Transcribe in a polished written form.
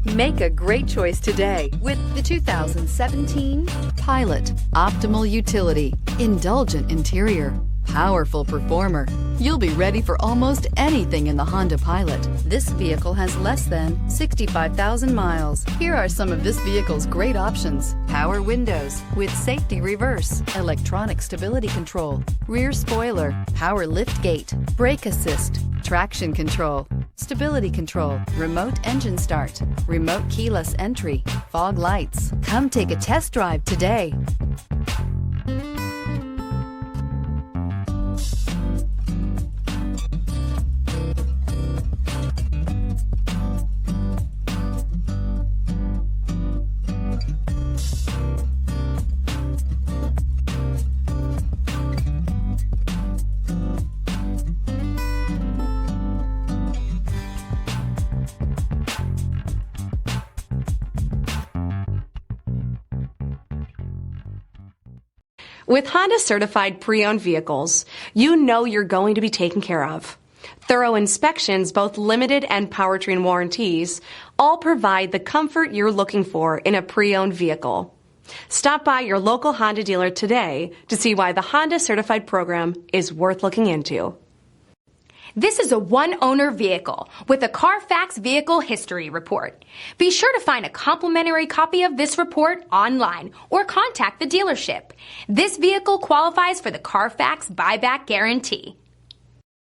Make a great choice today with the 2017 Pilot. Optimal utility, indulgent interior, powerful performer. You'll be ready for almost anything in the Honda Pilot. This vehicle has less than 65,000 miles. Here are some of this vehicle's great options: power windows with safety reverse, electronic stability control, rear spoiler, power lift gate, brake assist, traction control, stability control, remote engine start, remote keyless entry, fog lights. Come take a test drive today. With Honda certified pre-owned vehicles, you know you're going to be taken care of. Thorough inspections, both limited and powertrain warranties, all provide the comfort you're looking for in a pre-owned vehicle. Stop by your local Honda dealer today to see why the Honda certified program is worth looking into. This is a one-owner vehicle with a Carfax Vehicle History Report. Be sure to find a complimentary copy of this report online or contact the dealership. This vehicle qualifies for the Carfax Buyback Guarantee.